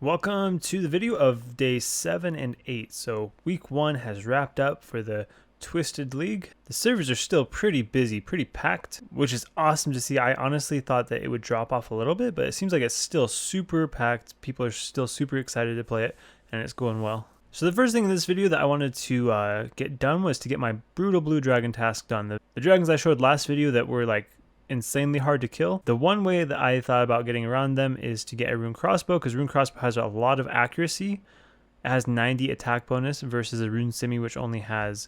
Welcome to the video of day 7 and 8. So week 1 has wrapped up for the Twisted League. The servers are still pretty busy, pretty packed, which is awesome to see. I honestly thought that it would drop off a little bit, but it seems like it's still super packed. People are still super excited to play it, and it's going well. So the first thing in this video that I wanted to get done was to get my Brutal Blue Dragon task done. The dragons I showed last video that were like insanely hard to kill. The one way that I thought about getting around them is to get a rune crossbow, because rune crossbow has a lot of accuracy. It has 90 attack bonus versus a rune simi which only has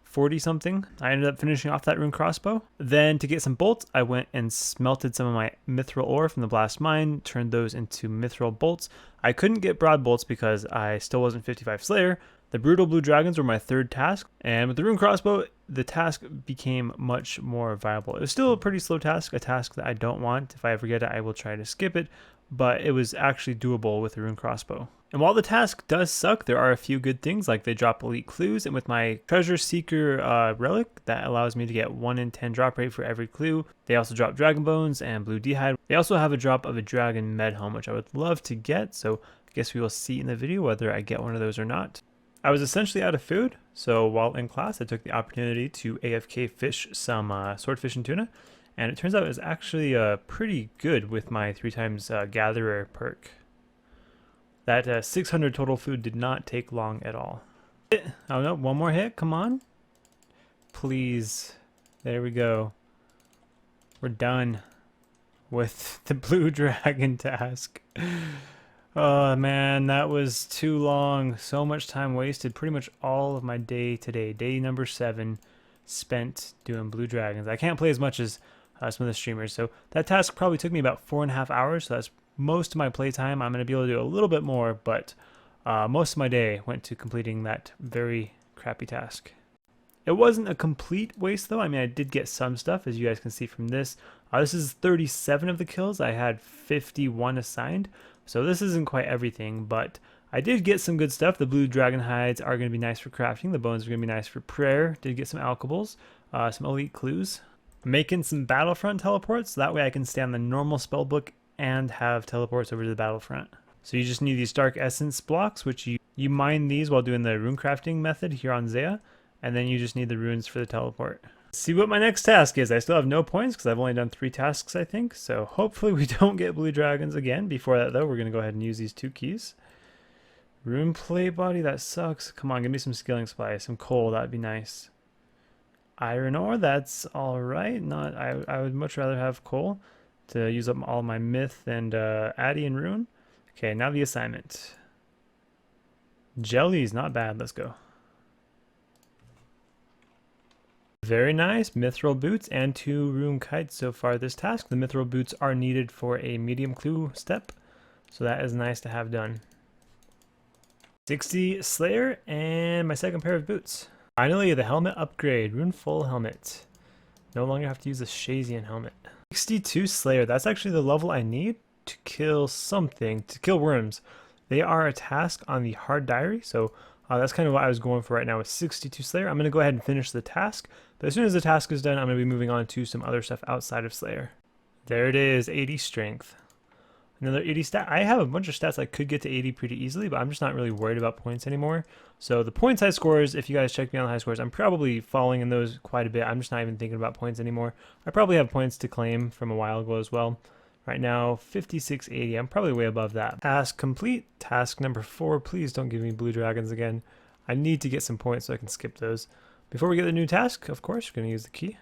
40 something. I ended up finishing off that rune crossbow. Then to get some bolts, I went and smelted some of my mithril ore from the blast mine, turned those into mithril bolts. I couldn't get broad bolts because I still wasn't 55 Slayer. The Brutal Blue Dragons were my third task, and with the rune crossbow, the task became much more viable. It was still a pretty slow task, a task that I don't want. If I ever get it, I will try to skip it, but it was actually doable with the rune crossbow. And while the task does suck, there are a few good things, like they drop elite clues, and with my treasure seeker relic, that allows me to get 1 in 10 drop rate for every clue. They also drop dragon bones and blue d'hide. They also have a drop of a dragon med helm, which I would love to get, so I guess we will see in the video whether I get one of those or not. I was essentially out of food, so while in class I took the opportunity to AFK fish some swordfish and tuna, and it turns out it was actually pretty good with my 3x gatherer perk. That 600 total food did not take long at all. Oh no, one more hit, come on. Please. There we go. We're done with the blue dragon task. Oh man, that was too long. So much time wasted. Pretty much all of my day today, day number 7, spent doing blue dragons. I can't play as much as some of the streamers, so that task probably took me about 4.5 hours. So that's most of my playtime. I'm going to be able to do a little bit more, but most of my day went to completing that very crappy task. It wasn't a complete waste though. I mean, I did get some stuff, as you guys can see from this. This is 37 of the kills. I had 51 assigned. So this isn't quite everything, but I did get some good stuff. The blue dragon hides are going to be nice for crafting. The bones are going to be nice for prayer. Did get some alchables, some elite clues. I'm making some battlefront teleports, so that way I can stay on the normal spellbook and have teleports over to the battlefront. So you just need these dark essence blocks, which you mine these while doing the rune crafting method here on Zeah, and then you just need the runes for the teleport. See what my next task is. I still have no points because I've only done 3 tasks, I think. So hopefully we don't get blue dragons again. Before that, though, we're going to go ahead and use these 2 keys. Rune plate body, that sucks. Come on, give me some skilling supplies. Some coal, that'd be nice. Iron ore, that's alright. I would much rather have coal to use up all my myth and addy and rune. Okay, now the assignment. Jellies, not bad. Let's go. Very nice, mithril boots and 2 rune kites so far this task. The mithril boots are needed for a medium clue step, so that is nice to have done. 60 Slayer and my second pair of boots. Finally, the helmet upgrade, rune full helmet. No longer have to use a Shazian helmet. 62 Slayer, that's actually the level I need to kill something, to kill worms. They are a task on the hard diary, so that's kind of what I was going for right now with 62 Slayer. I'm going to go ahead and finish the task, but as soon as the task is done, I'm going to be moving on to some other stuff outside of Slayer. There it is, 80 strength. Another 80 stat. I have a bunch of stats I could get to 80 pretty easily, but I'm just not really worried about points anymore. So the points high scores, if you guys check me on the high scores, I'm probably falling in those quite a bit. I'm just not even thinking about points anymore. I probably have points to claim from a while ago as well. Right now, 5680. I'm probably way above that. Task complete. Task number 4. Please don't give me blue dragons again. I need to get some points so I can skip those. Before we get the new task, of course, we're going to use the key.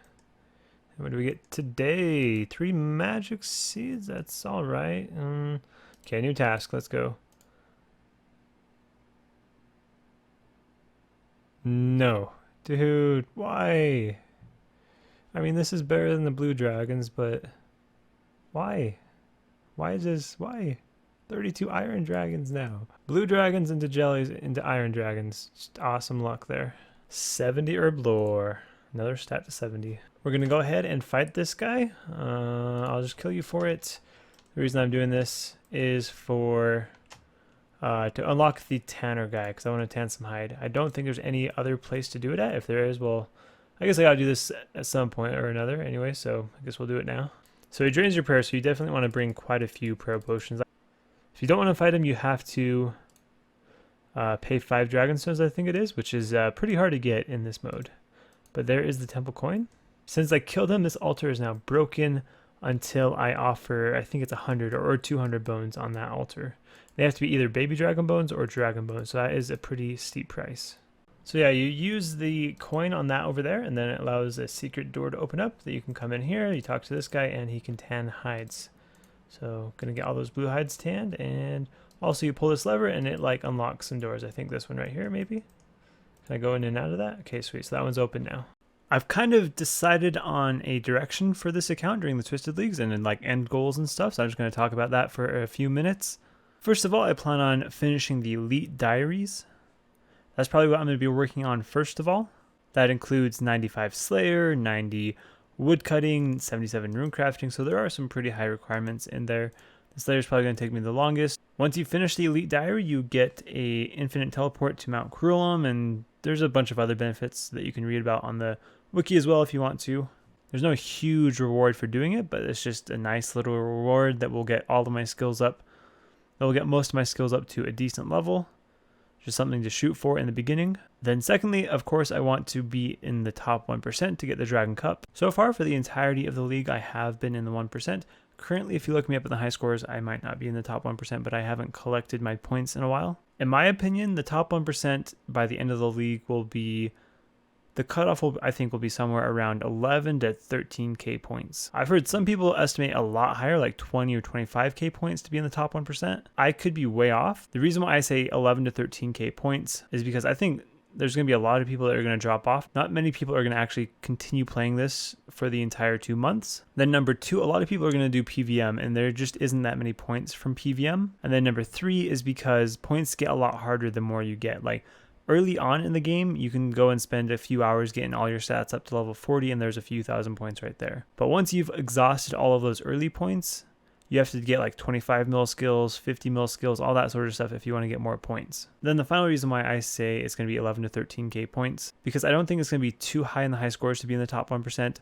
And what do we get today? 3 magic seeds? That's alright. Okay, new task. Let's go. No. Dude, why? I mean, this is better than the blue dragons, but why? Why is this? Why? 32 iron dragons now. Blue dragons into jellies into iron dragons. Just awesome luck there. 70 herb lore. Another stat to 70. We're going to go ahead and fight this guy. I'll just kill you for it. The reason I'm doing this is for to unlock the tanner guy, because I want to tan some hide. I don't think there's any other place to do it at. If there is, well, I guess I got to do this at some point or another anyway, so I guess we'll do it now. So he drains your prayer, so you definitely want to bring quite a few prayer potions. If you don't want to fight him, you have to pay 5 dragon stones, I think it is, which is pretty hard to get in this mode. But there is the temple coin. Since I killed him, this altar is now broken until I offer, I think it's 100 or 200 bones on that altar. They have to be either baby dragon bones or dragon bones, so that is a pretty steep price. So yeah, you use the coin on that over there, and then it allows a secret door to open up that you can come in here, you talk to this guy, and he can tan hides. So gonna get all those blue hides tanned, and also you pull this lever and it like unlocks some doors. I think this one right here maybe. Can I go in and out of that? Okay, sweet, so that one's open now. I've kind of decided on a direction for this account during the Twisted Leagues and then like end goals and stuff, so I'm just gonna talk about that for a few minutes. First of all, I plan on finishing the Elite Diaries. That's probably what I'm going to be working on first of all. That includes 95 Slayer, 90 woodcutting, 77 rune crafting, so there are some pretty high requirements in there. The Slayer is probably going to take me the longest. Once you finish the Elite Diary, you get a infinite teleport to Mount Cruelum, and there's a bunch of other benefits that you can read about on the wiki as well if you want to. There's no huge reward for doing it, but it's just a nice little reward that will get all of my skills up. That will get most of my skills up to a decent level. Just something to shoot for in the beginning. Then secondly, of course, I want to be in the top 1% to get the Dragon Cup. So far for the entirety of the league, I have been in the 1%. Currently, if you look me up at the high scores, I might not be in the top 1%, but I haven't collected my points in a while. In my opinion, the top 1% by the end of the league will be, the cutoff I think will be somewhere around 11 to 13k points. I've heard some people estimate a lot higher, like 20 or 25k points to be in the top 1%. I could be way off. The reason why I say 11 to 13k points is because I think there's going to be a lot of people that are going to drop off. Not many people are going to actually continue playing this for the entire 2 months. Then number 2, a lot of people are going to do PVM, and there just isn't that many points from PVM. And then number 3 is because points get a lot harder the more you get. Like early on in the game, you can go and spend a few hours getting all your stats up to level 40, and there's a few thousand points right there. But once you've exhausted all of those early points, you have to get like 25 mil skills, 50 mil skills, all that sort of stuff if you want to get more points. Then the final reason why I say it's going to be 11 to 13k points, because I don't think it's going to be too high in the high scores to be in the top 1%.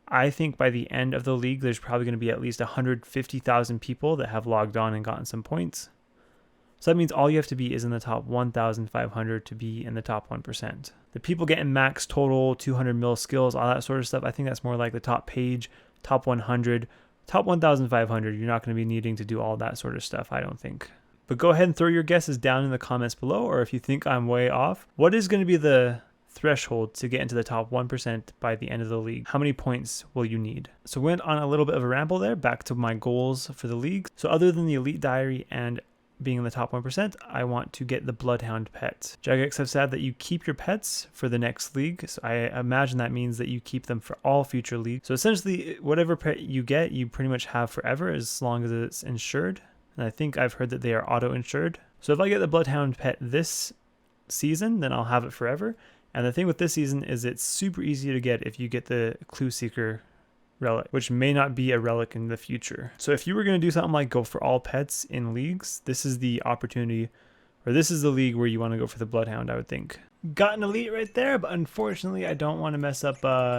I think by the end of the league, there's probably going to be at least 150,000 people that have logged on and gotten some points. So that means all you have to be is in the top 1,500 to be in the top 1%. The people getting max total, 200 mil skills, all that sort of stuff, I think that's more like the top page, top 100, top 1,500. You're not going to be needing to do all that sort of stuff, I don't think. But go ahead and throw your guesses down in the comments below, or if you think I'm way off, what is going to be the threshold to get into the top 1% by the end of the league? How many points will you need? So we went on a little bit of a ramble there, back to my goals for the league. So other than the Elite Diary and being in the top 1%, I want to get the Bloodhound pet. Jagex have said that you keep your pets for the next league, so I imagine that means that you keep them for all future leagues. So essentially, whatever pet you get, you pretty much have forever as long as it's insured. And I think I've heard that they are auto-insured. So if I get the Bloodhound pet this season, then I'll have it forever. And the thing with this season is it's super easy to get if you get the Clue Seeker relic, which may not be a relic in the future. So if you were going to do something like go for all pets in leagues, this is the opportunity, or this is the league where you want to go for the Bloodhound, I would think. Got an elite right there, but unfortunately I don't want to mess up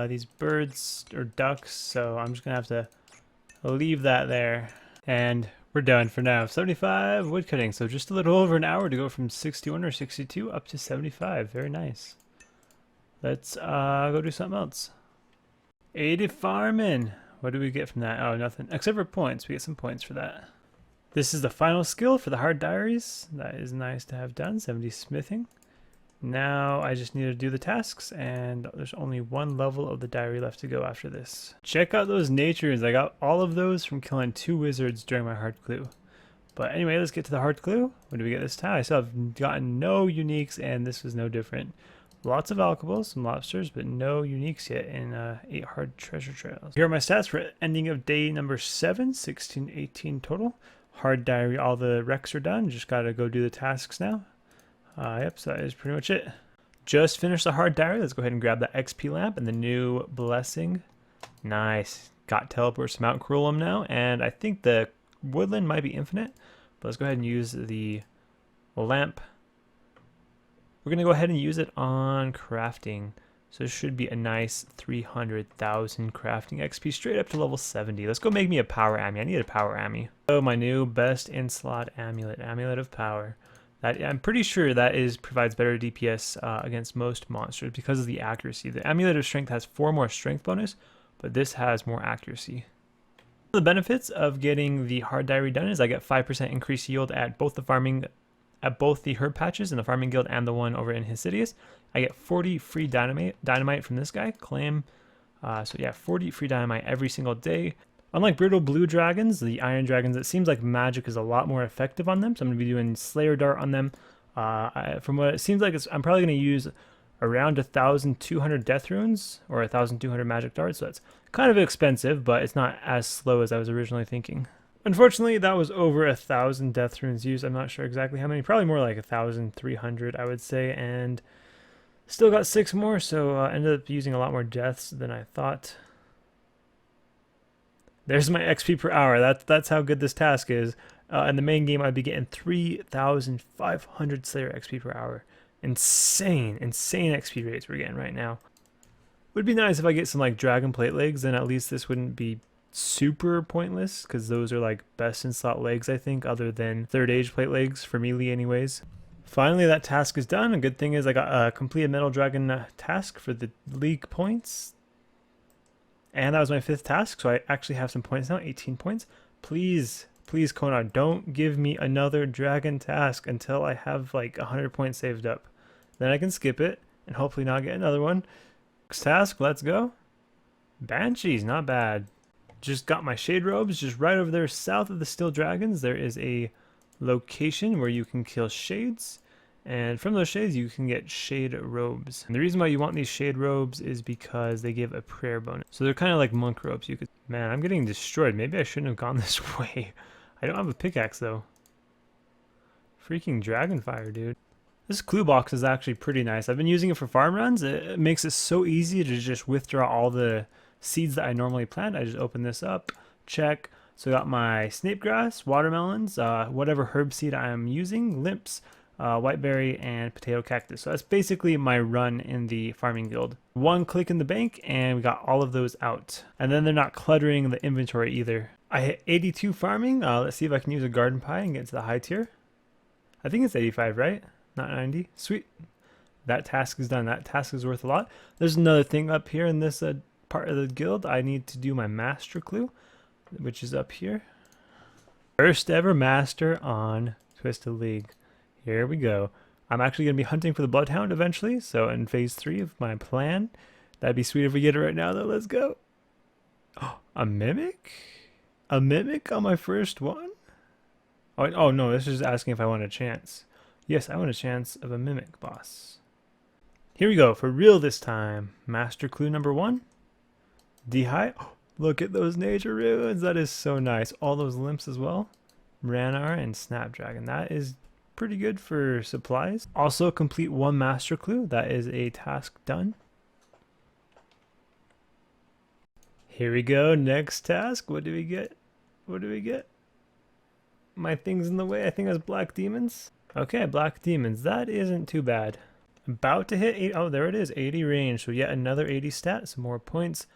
these birds or ducks, so I'm just going to have to leave that there. And we're done for now. 75 woodcutting, so just a little over an hour to go from 61 or 62 up to 75. Very nice. Let's go do something else. 80 farming. What do we get from that? Oh, nothing. Except for points. We get some points for that. This is the final skill for the hard diaries. That is nice to have done. 70 smithing. Now I just need to do the tasks, and there's only one level of the diary left to go after this. Check out those natures. I got all of those from killing 2 wizards during my hard clue. But anyway, let's get to the hard clue. What do we get this time? I still have gotten no uniques, and this was no different. Lots of alkables, some lobsters, but no uniques yet in 8 hard treasure trails. Here are my stats for ending of day number 7, 16, 18 total. Hard diary, all the recs are done. Just got to go do the tasks now. Yep, so that is pretty much it. Just finished the hard diary. Let's go ahead and grab the XP lamp and the new blessing. Nice. Got teleports to Mount Cruelum now, and I think the woodland might be infinite, but let's go ahead and use the lamp. We're going to go ahead and use it on crafting. So this should be a nice 300,000 crafting XP straight up to level 70. Let's go make me a power Ami. I need a power Ami. Oh, my new best in slot amulet, Amulet of Power. That I'm pretty sure that provides better DPS against most monsters because of the accuracy. The Amulet of Strength has 4 more strength bonus, but this has more accuracy. The benefits of getting the hard diary done is I get 5% increased yield at both the herb patches in the farming guild and the one over in Hesidius. I get 40 free dynamite from this guy, claim. So yeah, 40 free dynamite every single day. Unlike brittle blue dragons, the iron dragons, it seems like magic is a lot more effective on them. So I'm going to be doing Slayer Dart on them. From what it seems like, I'm probably going to use around 1,200 death runes or 1,200 magic darts. So that's kind of expensive, but it's not as slow as I was originally thinking. Unfortunately, that was over 1,000 death runes used. I'm not sure exactly how many. Probably more like 1,300, I would say. And still got 6 more, so ended up using a lot more deaths than I thought. There's my XP per hour. That's how good this task is. In the main game, I'd be getting 3,500 Slayer XP per hour. Insane XP rates we're getting right now. Would be nice if I get some like dragon plate legs, then at least this wouldn't be super pointless, because those are like best in slot legs, I think, other than third age plate legs for melee anyways. Finally, that task is done. A good thing is I got a complete metal dragon task for the league points. And that was my 5th task, so I actually have some points now, 18 points. Please, please, Konar, don't give me another dragon task until I have like 100 points saved up. Then I can skip it and hopefully not get another one. Next task, let's go. Banshees, not bad. Just got my shade robes just right over there south of the Still Dragons. There is a location where you can kill shades, and from those shades you can get shade robes. And the reason why you want these shade robes is because they give a prayer bonus. So they're kind of like monk robes. Man, I'm getting destroyed. Maybe I shouldn't have gone this way. I don't have a pickaxe though. Freaking dragonfire, dude. This clue box is actually pretty nice. I've been using it for farm runs. It makes it so easy to just withdraw all the seeds that I normally plant. I just open this up, check. So I got my snape grass, watermelons, whatever herb seed I'm using, limps, whiteberry, and potato cactus. So that's basically my run in the farming guild. 1 click in the bank and we got all of those out. And then they're not cluttering the inventory either. I hit 82 farming. Let's see if I can use a garden pie and get to the high tier. I think it's 85, right? Not 90. Sweet. That task is done. That task is worth a lot. There's another thing up here in this part of the guild. I need to do my master clue, which is up here. First ever master on Twisted League. Here we go. I'm actually going to be hunting for the Bloodhound eventually, so in phase 3 of my plan. That'd be sweet if we get it right now, though. Let's go. Oh, a Mimic? A Mimic on my first one? Oh no, this is asking if I want a chance. Yes, I want a chance of a Mimic, boss. Here we go, for real this time. Master clue number 1. D-High. Oh, look at those nature ruins. That is so nice. All those limps as well. Ranar and Snapdragon. That is pretty good for supplies. Also complete 1 master clue. That is a task done. Here we go. Next task. What do we get? What do we get? My thing's in the way. I think that's black demons. Okay, black demons. That isn't too bad. About to hit 8. Oh, there it is. 80 range. So yet another 80 stat. Some more points.